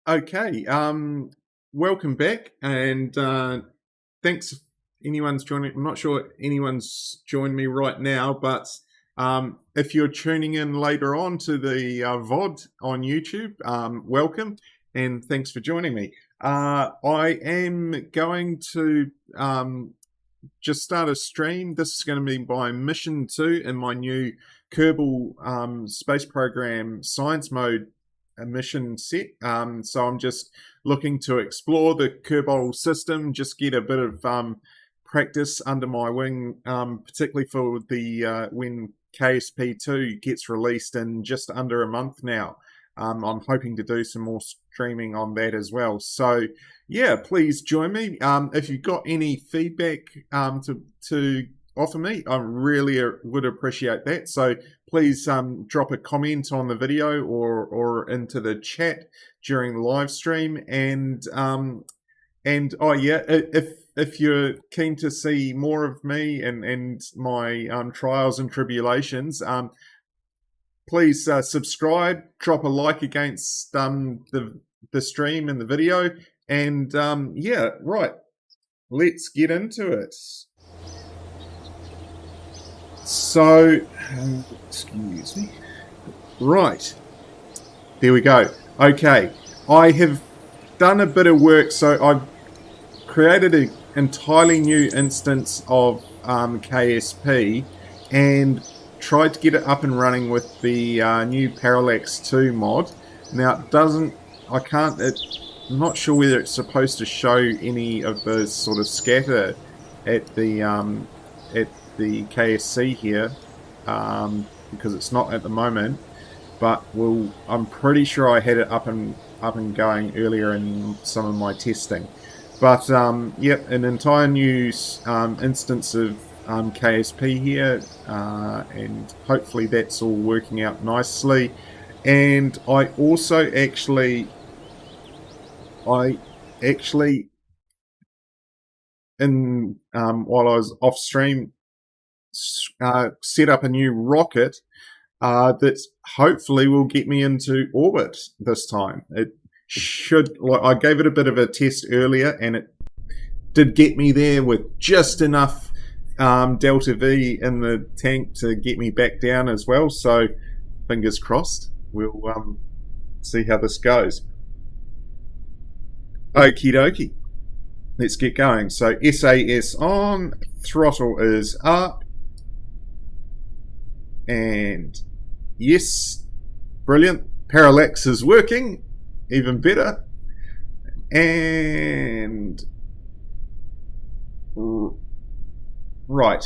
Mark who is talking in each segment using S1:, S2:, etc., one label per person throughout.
S1: Okay, welcome back, and thanks if anyone's joining. I'm not sure anyone's joined me right now, but if you're tuning in later on to the VOD on YouTube, welcome, and thanks for joining me. I am going to just start a stream. This is going to be by Mission 2 in my new Kerbal space program science mode mission set. So I'm just looking to explore the Kerbol system, just get a bit of practice under my wing, particularly for the when KSP2 gets released in just under a month now. I'm hoping to do some more streaming on that as well. So yeah, please join me. If you've got any feedback to offer me, I really would appreciate that. So please drop a comment on the video or into the chat during the live stream. And oh yeah, if you're keen to see more of me and my trials and tribulations, please subscribe, drop a like against the stream and the video, and yeah, right, let's get into it. So, excuse me. Right, there we go. Okay, I have done a bit of work, so I've created an entirely new instance of KSP and tried to get it up and running with the new Parallax 2 mod. Now it doesn't, I'm not sure whether it's supposed to show any of the sort of scatter at the KSC here, because it's not at the moment, but I'm pretty sure I had it up and going earlier in some of my testing. But yep, an entire new instance of KSP here, and hopefully that's all working out nicely. And I also actually in while I was off stream, set up a new rocket that hopefully will get me into orbit this time. It should, like, I gave it a bit of a test earlier, and it did get me there with just enough delta V in the tank to get me back down as well. So fingers crossed. We'll see how this goes. Okie dokie. Let's get going. So SAS on, throttle is up, and yes, brilliant. Parallax is working, even better. And right,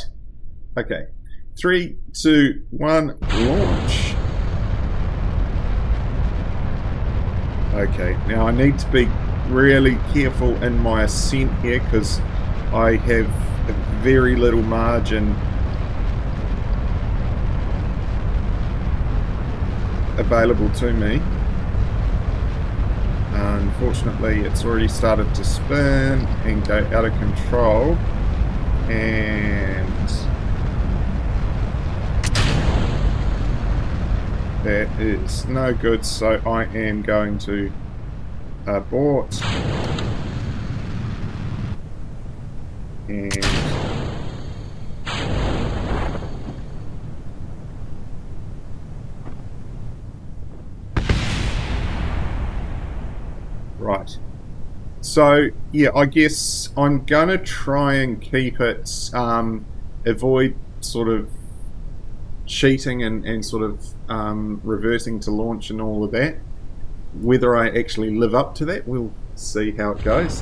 S1: okay, 3, 2, 1, launch. Okay, now I need to be really careful in my ascent here because I have a very little margin available to me. Unfortunately, it's already started to spin and go out of control, and that is no good, so I am going to abort and right. So yeah, I guess I'm gonna try and keep it avoid sort of cheating and sort of reversing to launch and all of that. Whether I actually live up to that, we'll see how it goes.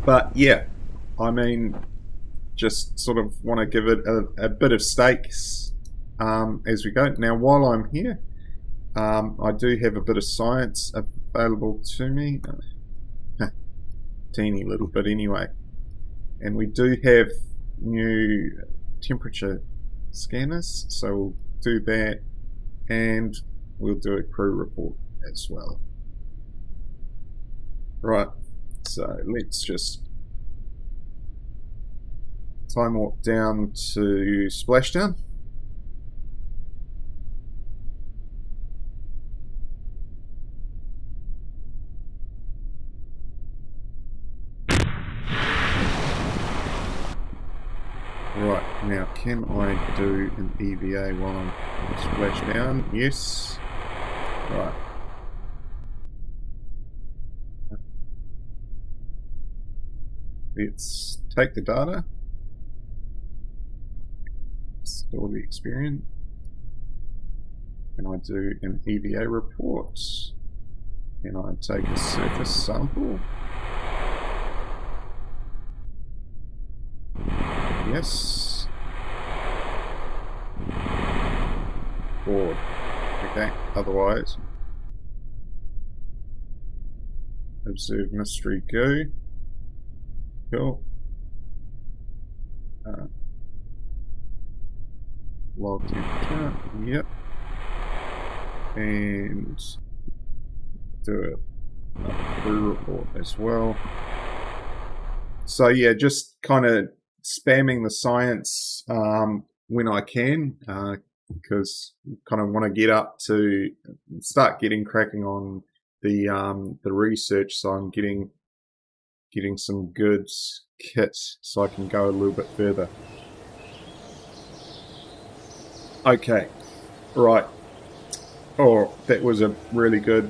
S1: But yeah, I mean, just sort of want to give it a bit of stakes as we go. Now, while I'm here, I do have a bit of science available to me. Teeny little bit anyway. And we do have new temperature scanners, so we'll do that. And we'll do a crew report as well. Right, so let's just time warp down to splashdown. Right, now can I do an EVA while I'm splashdown? Yes. Right. Let's take the data, store the experience, and I do an EVA report, and I take a surface sample. Yes. Board. Okay, otherwise. Observe mystery go. Cool. Log temperature. Yep. And do a crew report as well. So yeah, just kind of spamming the science when I can, because kind of want to get up to start getting cracking on the research, so I'm getting some good kit so I can go a little bit further. Okay, right. Oh, that was a really good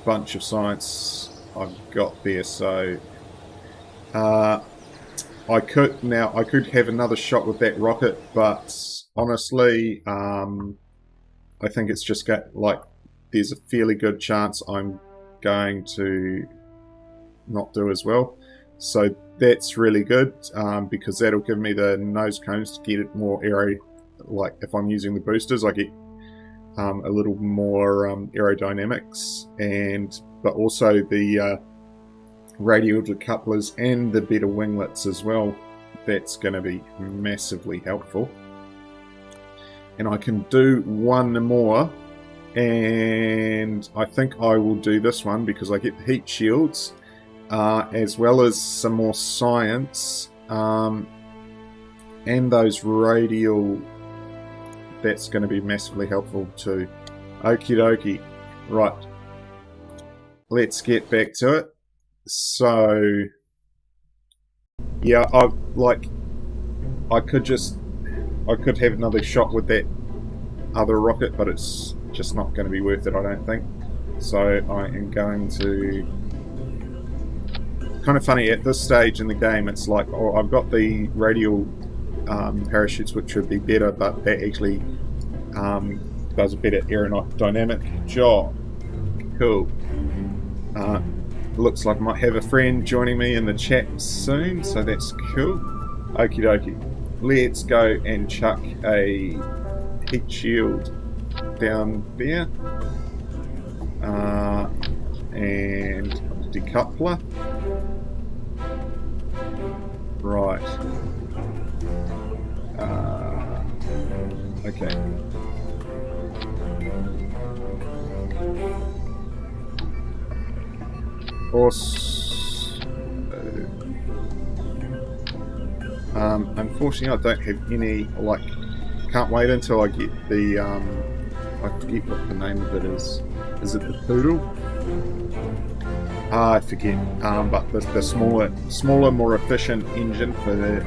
S1: bunch of science I've got there. So I could have another shot with that rocket, but honestly, I think it's just there's a fairly good chance I'm going to not do as well. So that's really good, because that'll give me the nose cones to get it more aero. Like if I'm using the boosters, I get a little more aerodynamics, but also the radial decouplers and the better winglets as well. That's going to be massively helpful. And I can do one more, and I think I will do this one because I get the heat shields, as well as some more science, and those radial. That's going to be massively helpful too. Okie dokie. Right. Let's get back to it. So, yeah, I could have another shot with that other rocket, but it's just not going to be worth it, I don't think. So I am going to... Kind of funny, at this stage in the game, it's like, oh, I've got the radial parachutes, which would be better, but that actually does a better aerodynamic job. Cool. Looks like I might have a friend joining me in the chat soon, so that's cool. Okie dokie. Let's go and chuck a heat shield down there. And decoupler. Right. Okay. Unfortunately, I don't have any, can't wait until I get the, I forget what the name of it is. Is it the Poodle? I forget, but the smaller, more efficient engine for the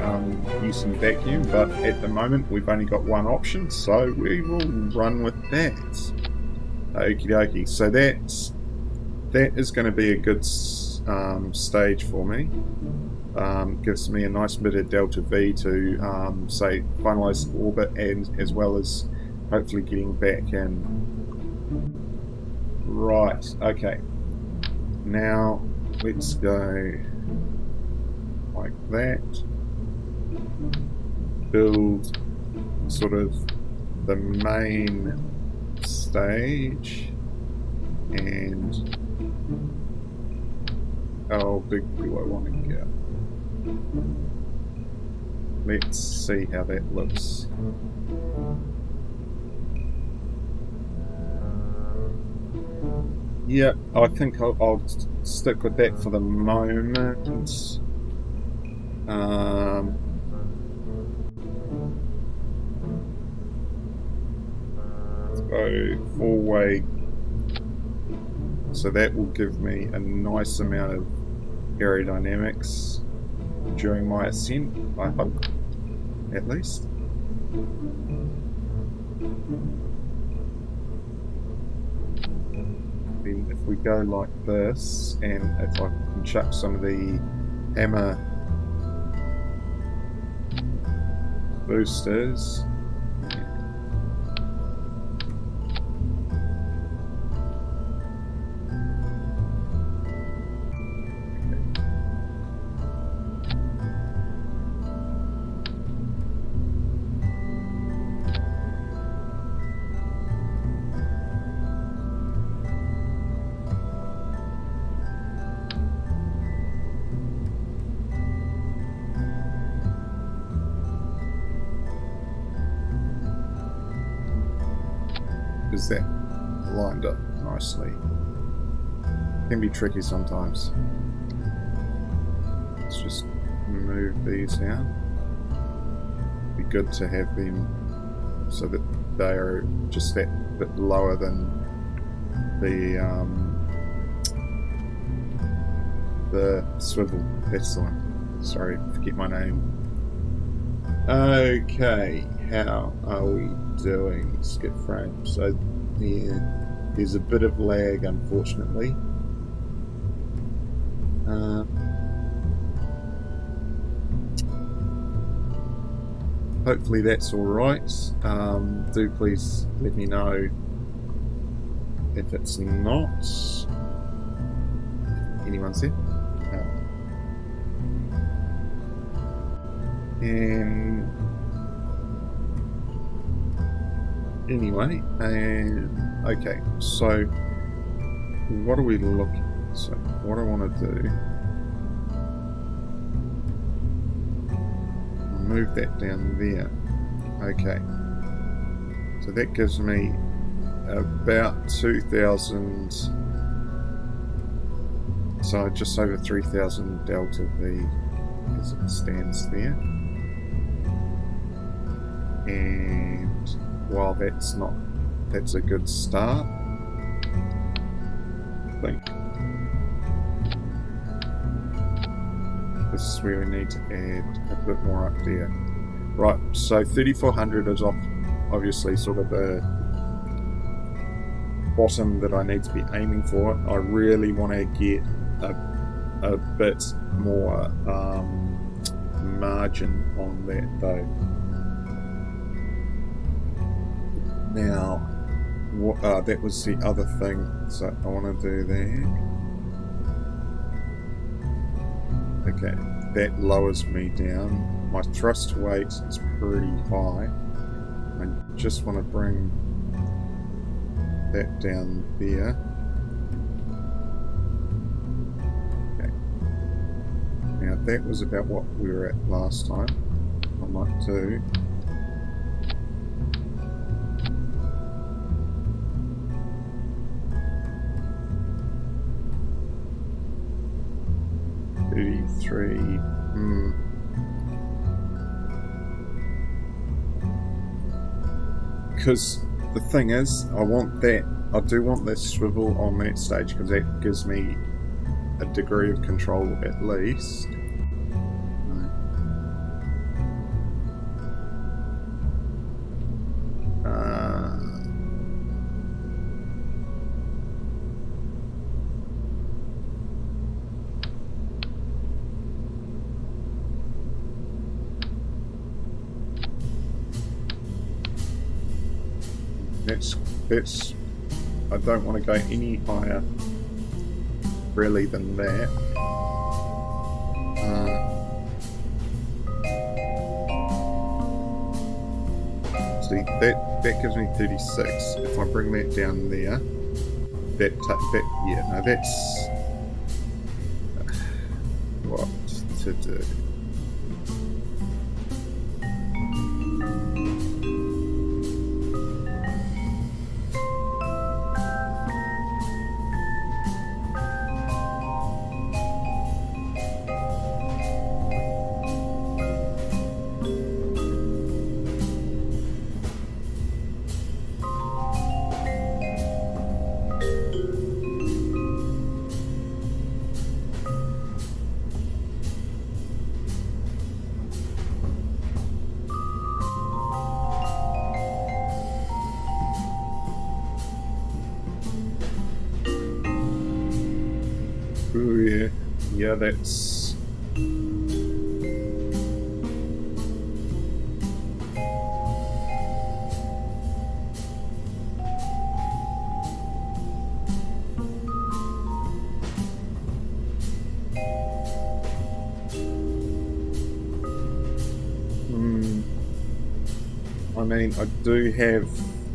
S1: use in vacuum, but at the moment we've only got one option, so we will run with that. Okie dokie, so that is going to be a good stage for me. Gives me a nice bit of delta V to say finalize orbit, and as well as hopefully getting back in. Right, okay. Now let's go like that. Build sort of the main stage, and how big do I want to go? Let's see how that looks. Yeah, I think I'll stick with that for the moment. Let's go 4-way. So that will give me a nice amount of aerodynamics during my ascent, I hope. at least. Then if we go like this, and if I can chuck some of the hammer boosters. Is that lined up nicely? Can be tricky sometimes. Let's just move these out. Be good to have them so that they are just that bit lower than the swivel. That's the one. Sorry, forget my name. Okay, how are we doing? Skip frame. So there's a bit of lag, unfortunately. Hopefully that's all right. Do please let me know if it's not. Anyone's there? And anyway, okay, so what are we looking at? So what I want to do, move that down there. Okay, so that gives me about 2,000, so just over 3,000 delta V as it stands there. And while that's a good start, I think this is where we need to add a bit more up there. Right, so 3,400 is obviously sort of the bottom that I need to be aiming for. I really want to get a bit more margin on that though. Now, that was the other thing, so I want to do that. Okay, that lowers me down. My thrust weight is pretty high. I just want to bring that down there. Okay. Now that was about what we were at last time. I might do. Because the thing is, I do want this swivel on that stage because that gives me a degree of control at least. That's I don't want to go any higher really than that. See, that gives me 36. If I bring that down there, yeah, no, that's what to do. Ooh, yeah. Yeah, that's... I mean, I do have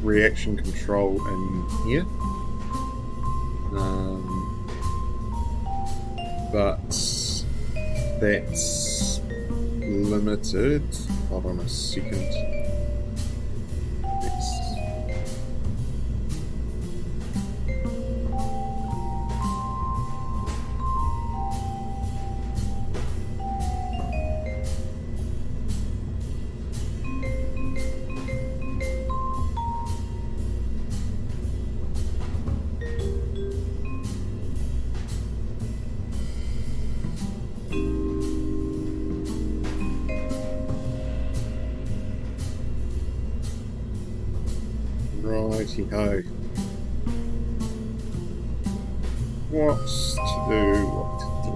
S1: reaction control in here. But that's limited. Hold on a second. Righty-ho. What's to do, what to do?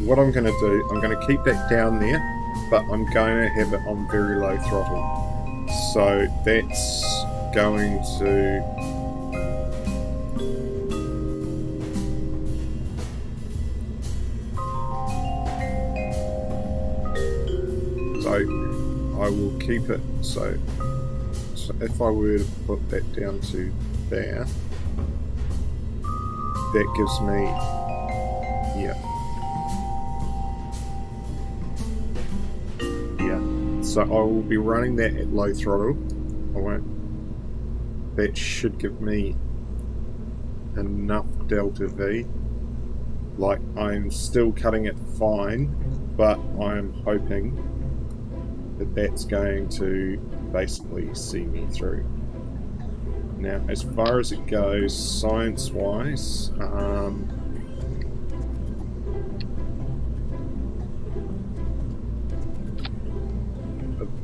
S1: What I'm going to do, I'm going to keep that down there, but I'm going to have it on very low throttle. So that's going to... So I will keep it, so if I were to put that down to there, that gives me, yeah. So I will be running that at low throttle. I won't. That should give me enough delta V. Like, I'm still cutting it fine, but I'm hoping that that's going to basically see me through. Now, as far as it goes, science-wise,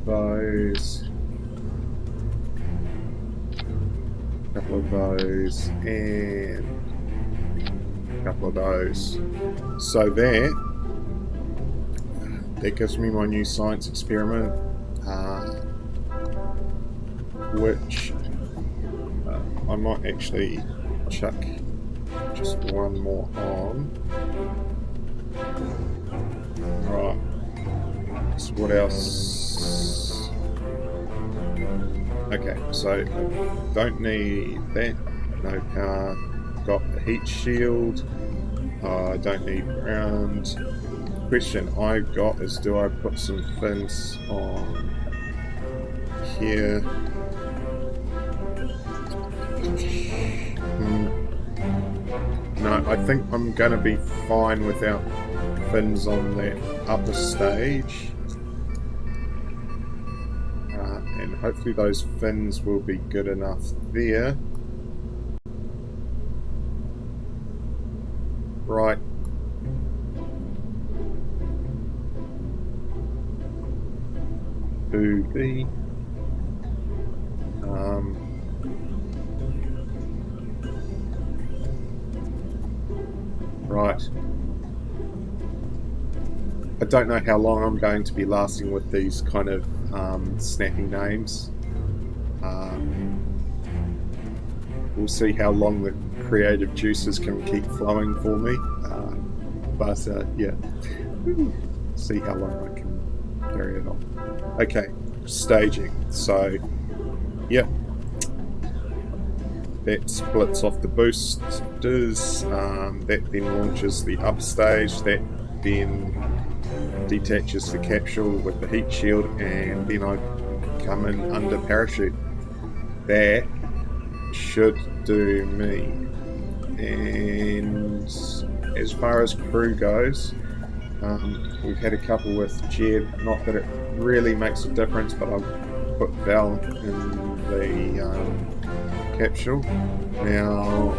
S1: those, a couple of those, and a couple of those. So that gives me my new science experiment, which I might actually chuck just one more on. Right. So what else? Okay, so don't need that. No power. Got the heat shield. Don't need ground. Question I've got is, do I put some fins on here? No, I think I'm going to be fine without fins on that upper stage. And hopefully those fins will be good enough there. Right. To be. Right. I don't know how long I'm going to be lasting with these kind of snappy names. We'll see how long the creative juices can keep flowing for me. But yeah, see how long I can carry it on. Okay, staging. So, yeah. That splits off the boosters, that then launches the upstage, that then detaches the capsule with the heat shield, and then I come in under parachute. That should do me. And as far as crew goes, we've had a couple with Jed, not that it really makes a difference, but I've put Val in the capsule. Now,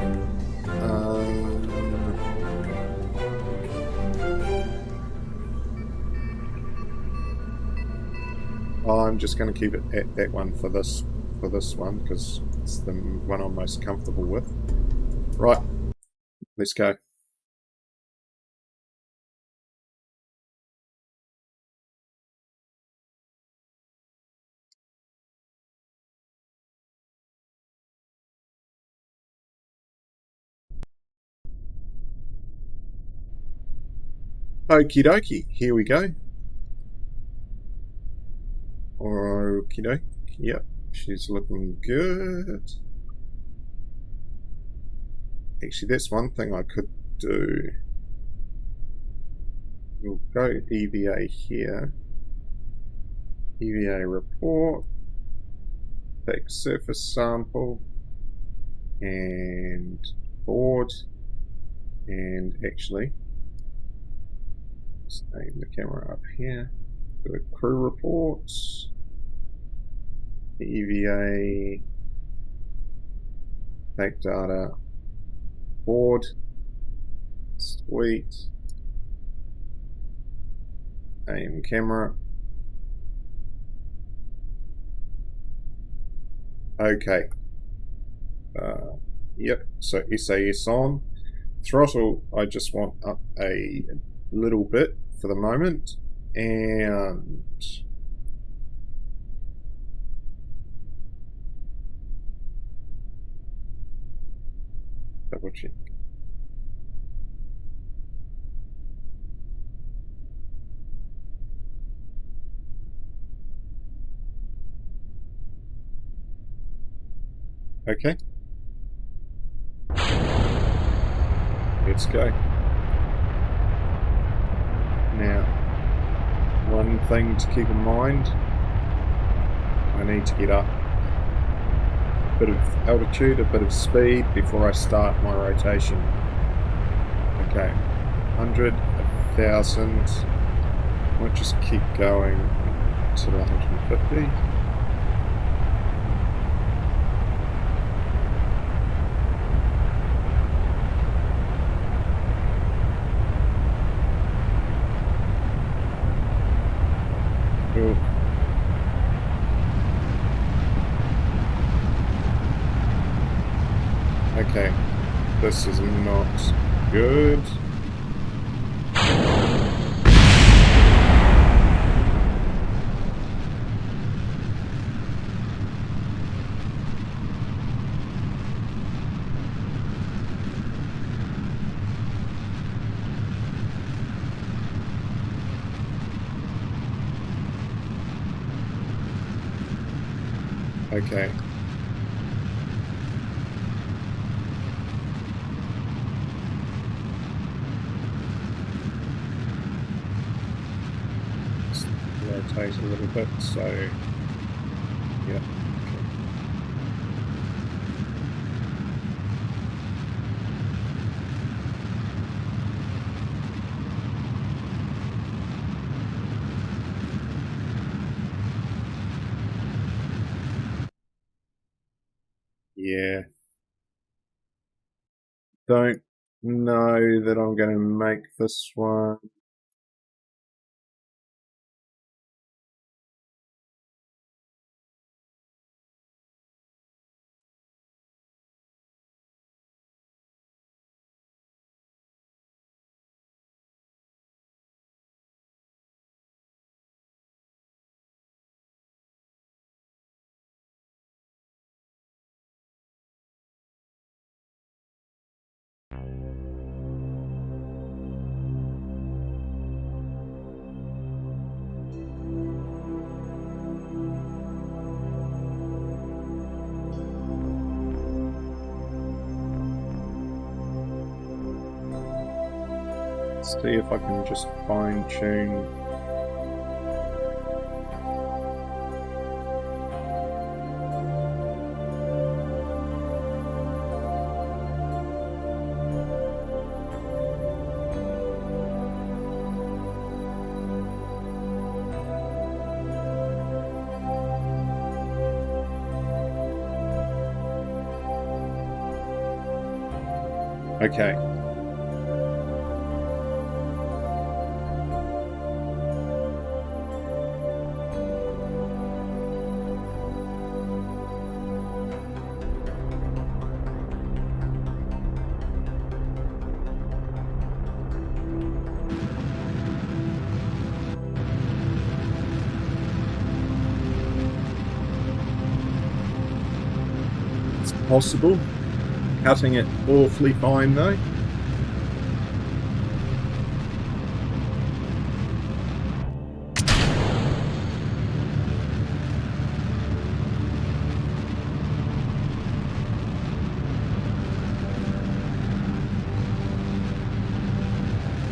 S1: I'm just going to keep it at that one for this one because it's the one I'm most comfortable with. Right, let's go. Okie dokie, here we go. Okie dokie, yep, she's looking good. Actually, that's one thing I could do. We'll go EVA here. EVA report. Take surface sample. And board. And actually, let's aim the camera up here. Do a crew reports. EVA. Take data. Board. Sweet. Aim camera. Okay. Yep, so SAS on. Throttle, I just want up a little bit for the moment. And double check. Okay. Let's go. Now, one thing to keep in mind, I need to get up a bit of altitude, a bit of speed before I start my rotation. Okay, 100, 1,000, might just keep going to the 150. Cool. Okay, this is not good. Okay. Just rotate a little bit, so yeah. Okay. Yeah. Don't know that I'm going to make this one. See if I can just fine tune. Okay. It's possible. Cutting it awfully fine though.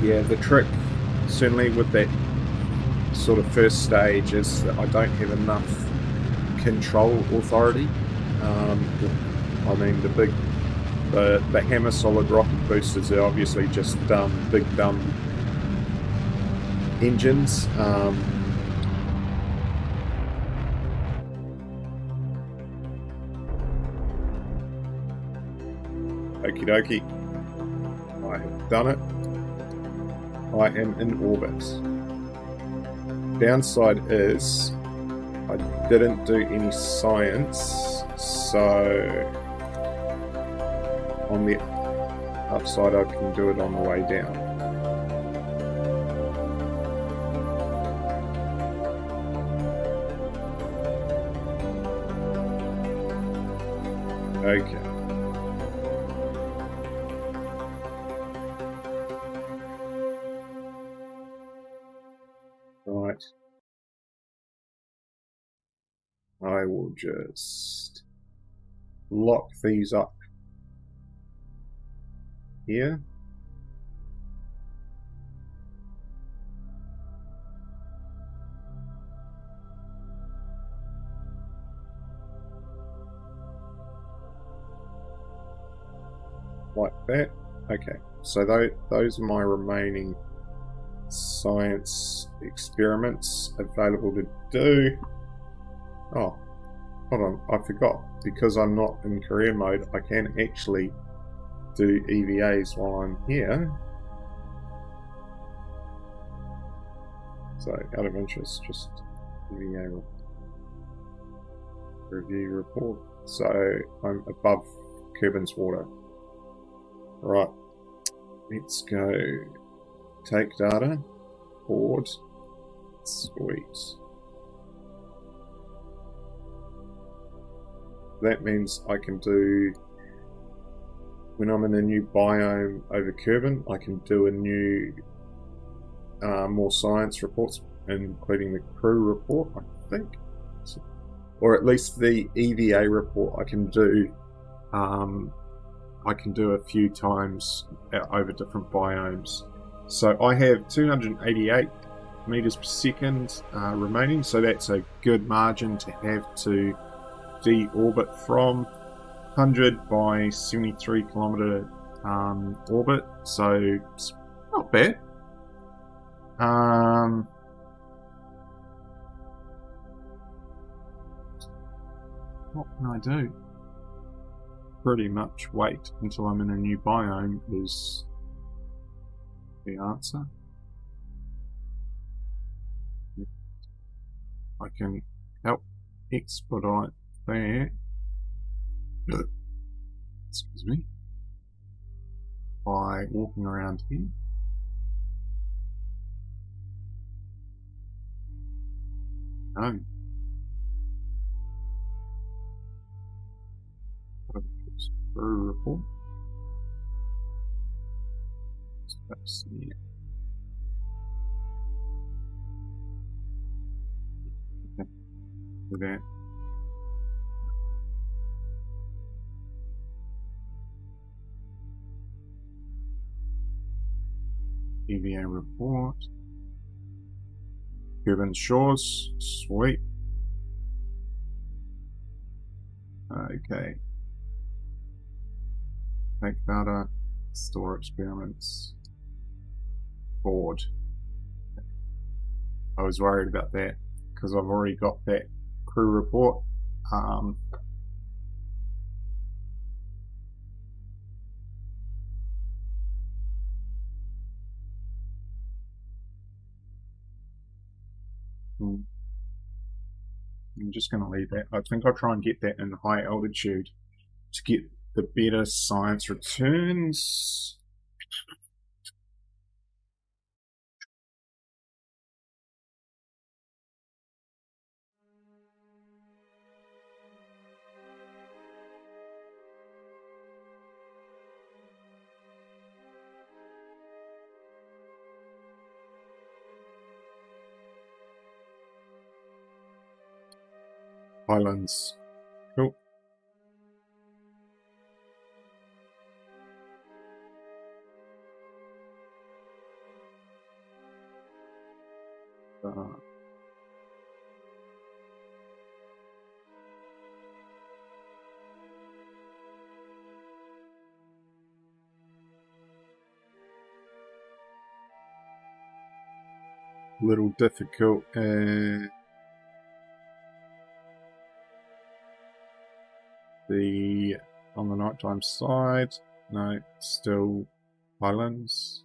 S1: Yeah, the trick certainly with that sort of first stage is that I don't have enough control authority. I mean, the hammer solid rocket boosters are obviously just big dumb engines. Okie dokie, I have done it. I am in orbit. Downside is I didn't do any science, so on the upside I can do it on the way down. Okay. Right. I will just lock these up here. Like that. Okay, so those are my remaining science experiments available to do. Oh, hold on, I forgot. Because I'm not in career mode, I can actually do EVAs while I'm here. So, out of interest, just EVA review report. So, I'm above Kerbin's water. Right, let's go. Take data, board, sweet. That means I can do, when I'm in a new biome over Kerbin, I can do a new, more science reports, including the crew report, I think. Or at least the EVA report I can do a few times over different biomes. So I have 288 meters per second remaining, so that's a good margin to have to deorbit from. 100 by 73 kilometer orbit, so it's not bad. What can I do? Pretty much wait until I'm in a new biome is the answer. I can help expedite that. Excuse me. By walking around here. Oh. Crew report. Let's see. Okay. With that. EVA report. Kerbin Shores. Sweet. Okay. Take data. Store experiments. Board. I was worried about that because I've already got that crew report. I'm just going to leave that. I think I'll try and get that in high altitude to get the better science returns. Highlands. Cool. Little difficult. On the nighttime side, no, still Highlands.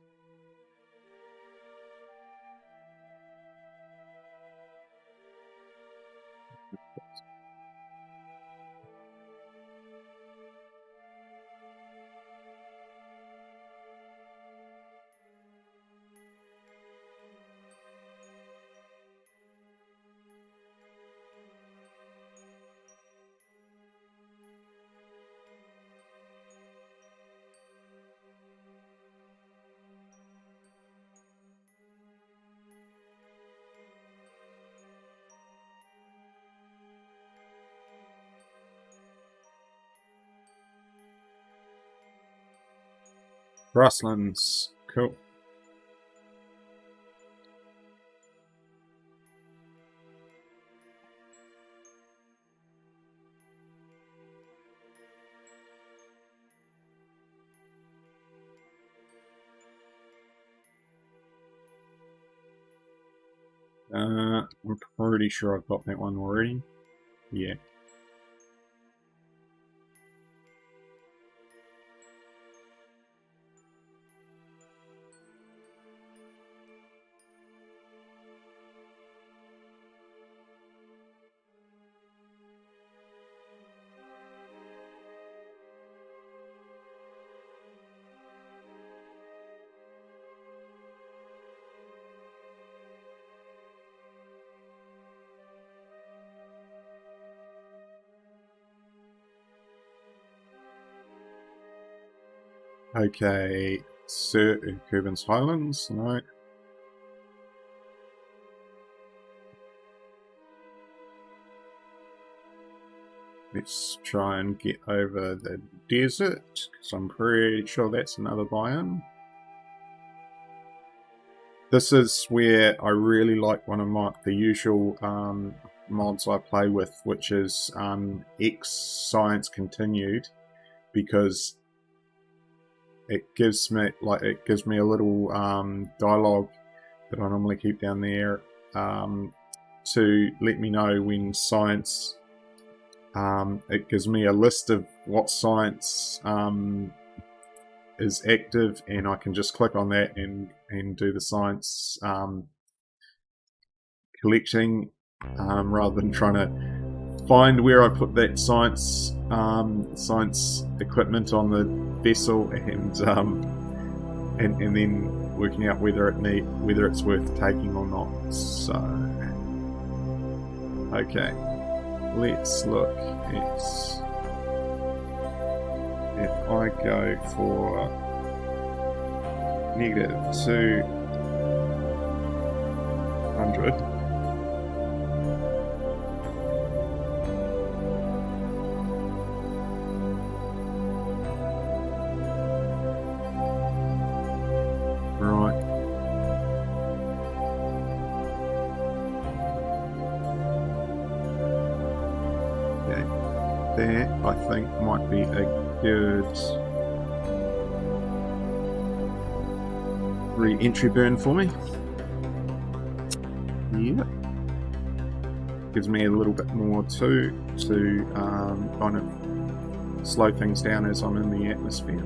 S1: Grasslands, cool. I'm pretty sure I've got that one already. Yeah. Okay, Sir Kerbal Highlands, no. Let's try and get over the desert, because I'm pretty sure that's another biome. This is where I really like one of the usual mods I play with, which is X Science Continued, because it gives me a little dialogue that I normally keep down there to let me know when science. It gives me a list of what science is active, and I can just click on that and do the science collecting rather than trying to find where I put that science equipment on the vessel and then working out whether it's worth taking or not. So okay, let's look at if I go for -200. Right. Okay. That, I think, might be a good re-entry burn for me. Yeah. Gives me a little bit more too to kind of slow things down as I'm in the atmosphere.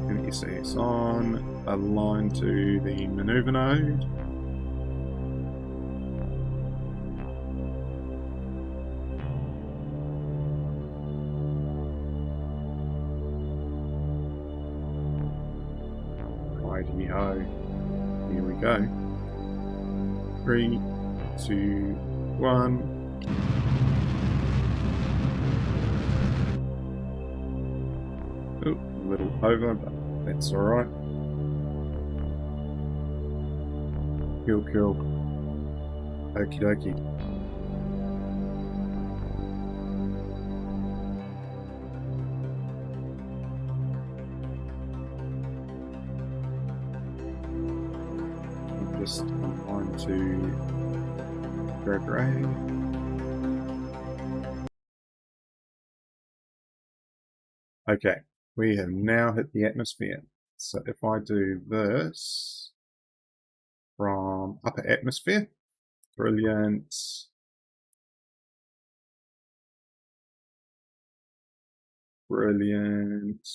S1: And you see it's on, aligned to the maneuver node. IDO. Here we go. 3, 2, 1. Oh, a little over, but that's alright. Cool. Okie dokie. I'm just on to grey. Okay, we have now hit the atmosphere. So if I do this from upper atmosphere, brilliant. Brilliant.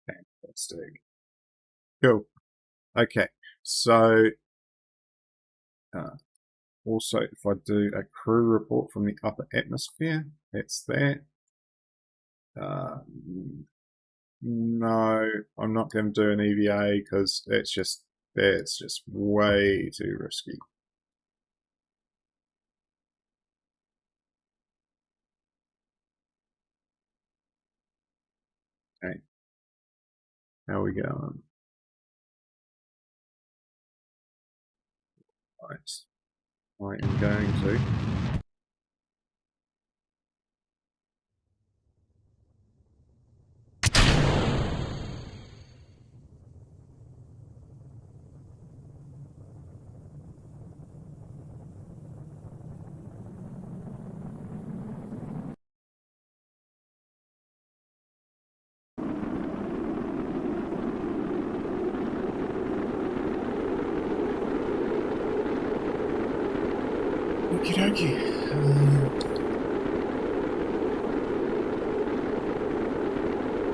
S1: Fantastic. Cool. Okay, so also if I do a crew report from the upper atmosphere, that's that. No, I'm not going to do an EVA because that's just way too risky. Okay, how are we going? Right, I am going to. Okie dokie.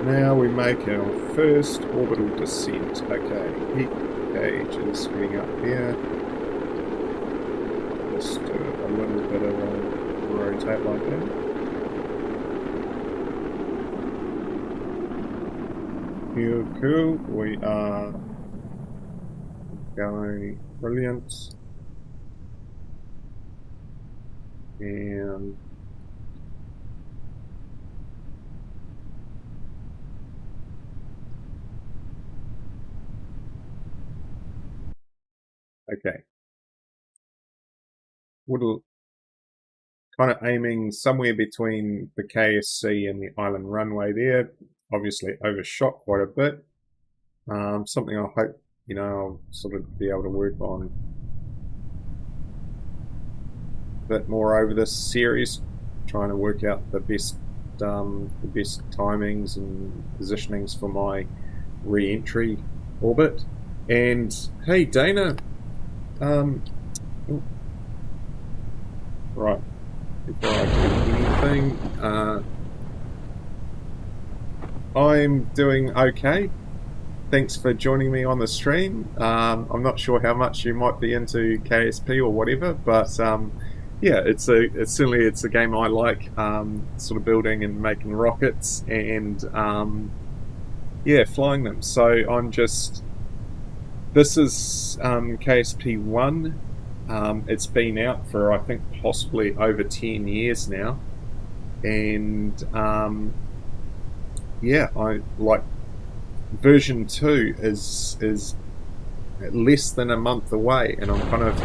S1: Now we make our first orbital descent. Okay, heat gauge is getting up here. Just do a little bit of a rotate like that. Cool. We are going brilliant. And okay. We're kind of aiming somewhere between the KSC and the island runway there. Obviously overshot quite a bit. Something I hope, I'll sort of be able to work on a bit more over this series, trying to work out the best timings and positionings for my re-entry orbit. And hey, Dana, right, before I do anything, I'm doing okay. Thanks for joining me on the stream. I'm not sure how much you might be into KSP or whatever, but yeah, it's certainly a game I like, sort of building and making rockets and yeah, flying them. So this is KSP 1. It's been out for I think possibly over 10 years now, and yeah, I like version 2 is less than a month away, and I'm kind of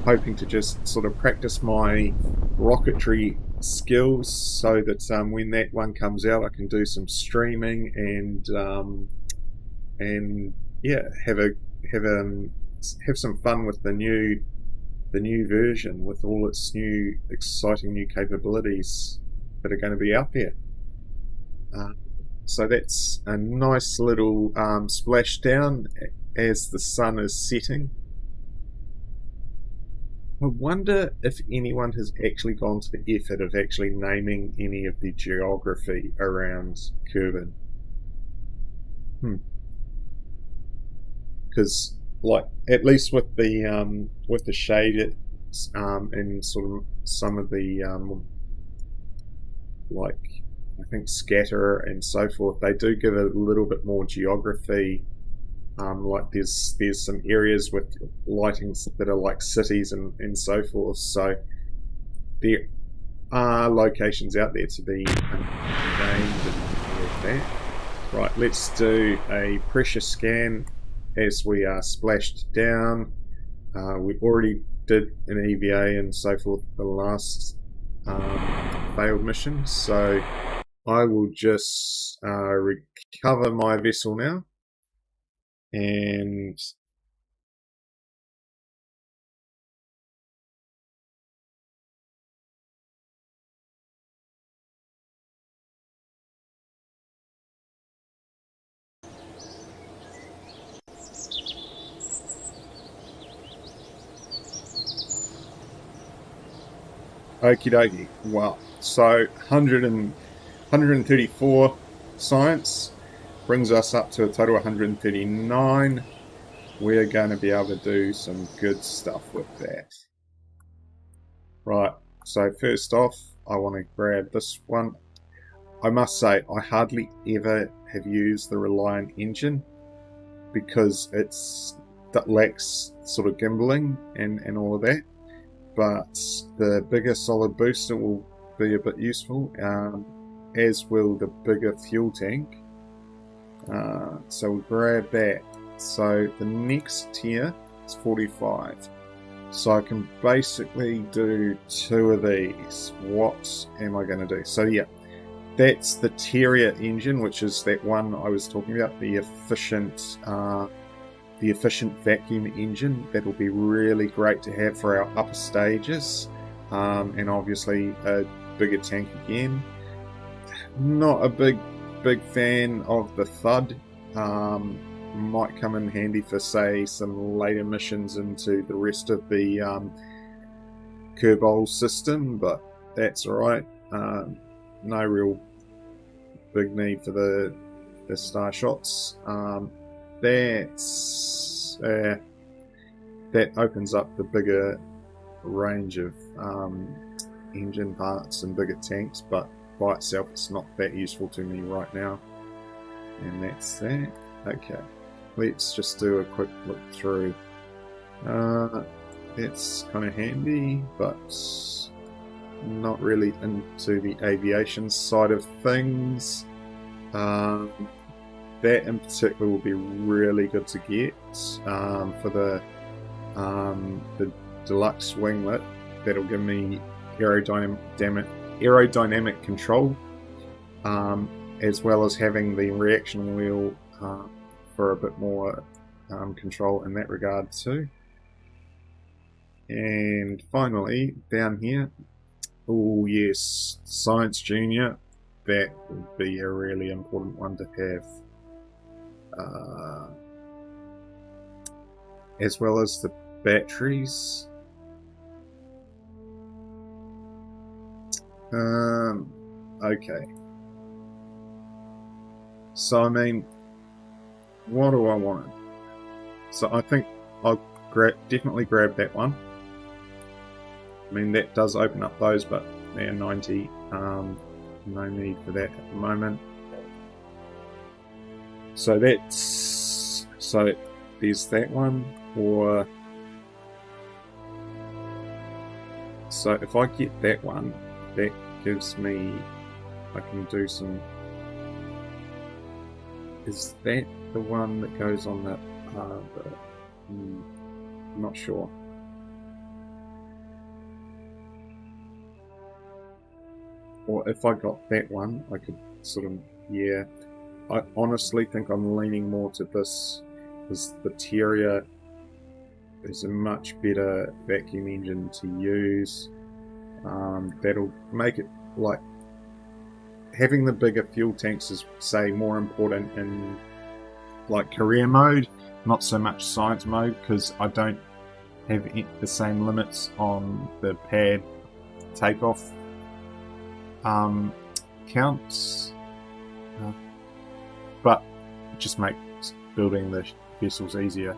S1: hoping to just sort of practice my rocketry skills so that when that one comes out I can do some streaming and yeah, have some fun with the new version with all its new exciting new capabilities that are going to be out there. So that's a nice little splashdown as the sun is setting. I wonder if anyone has actually gone to the effort of actually naming any of the geography around Kerbal. Because, like, at least with the shade, and sort of some of the like I think scatter and so forth. They do give a little bit more geography. Like there's some areas with lightings that are like cities and so forth. So there are locations out there to be named and all of that. Right, let's do a pressure scan as we are splashed down. We already did an EVA and so forth the last failed mission, so I will just recover my vessel now, and okie dokie. Wow, so 134 science brings us up to a total of 139. We're going to be able to do some good stuff with that. Right, so first off, I want to grab this one. I must say, I hardly ever have used the Reliant engine because that lacks sort of gimbaling and all of that. But the bigger solid booster will be a bit useful, as will the bigger fuel tank. So we'll grab that. So the next tier is 45. So I can basically do 2 of these. What am I going to do? So yeah, that's the Terrier engine, which is that one I was talking about, the efficient vacuum engine. That will be really great to have for our upper stages, and obviously a bigger tank again. Not a big fan of the Thud. Might come in handy for, say, some later missions into the rest of the Kerbol system, but that's alright. No real big need for the star shots. That opens up the bigger range of engine parts and bigger tanks, but by itself it's not that useful to me right now. And that's that. Okay, let's just do a quick look through. It's kind of handy, but not really into the aviation side of things. That in particular will be really good to get for the deluxe winglet. That'll give me aerodynamic control, as well as having the reaction wheel for a bit more control in that regard too. And finally, down here, oh yes, Science Junior. That would be a really important one to have. As well as the batteries. Okay. So I mean, what do I want? So I think I'll definitely grab that one. I mean, that does open up those, but they're 90. No need for that at the moment. So there's that one. Or so if I get that one, that gives me, I can do some. Is that the one that goes on that? I'm not sure. Or if I got that one, I could sort of, yeah. I honestly think I'm leaning more to this, because the Terrier is a much better vacuum engine to use. That'll make it, like, having the bigger fuel tanks is, say, more important in, like, career mode, not so much science mode, because I don't have the same limits on the pad takeoff counts, but it just makes building the vessels easier.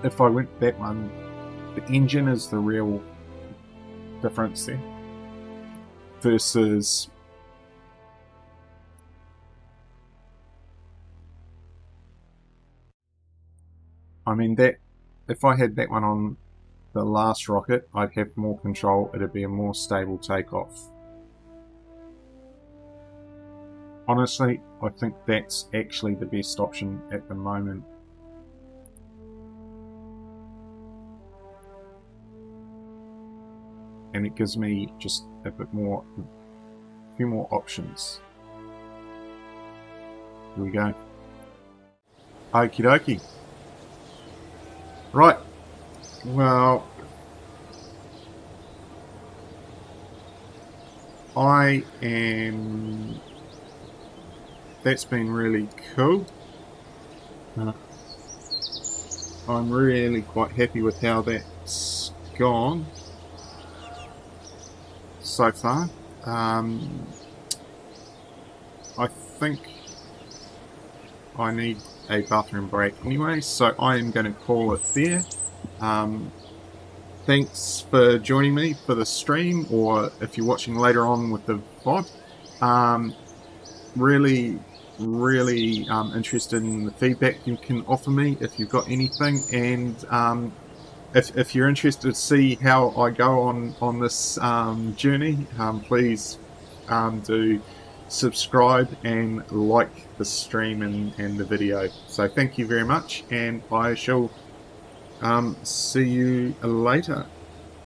S1: If I went that one, the engine is the real difference there versus I mean that if I had that one on the last rocket, I'd have more control, it'd be a more stable takeoff. Honestly, I think that's actually the best option at the moment. And it gives me just a few more options. Here we go. Okie dokie. Right. Well, that's been really cool. I'm really quite happy with how that's gone so far. I think I need a bathroom break anyway, so I am going to call it there. Thanks for joining me for the stream, or if you're watching later on with the VOD. Really interested in the feedback you can offer me if you've got anything, and if you're interested to see how I go on this journey, please do subscribe and like the stream and the video. So thank you very much, and I shall see you later.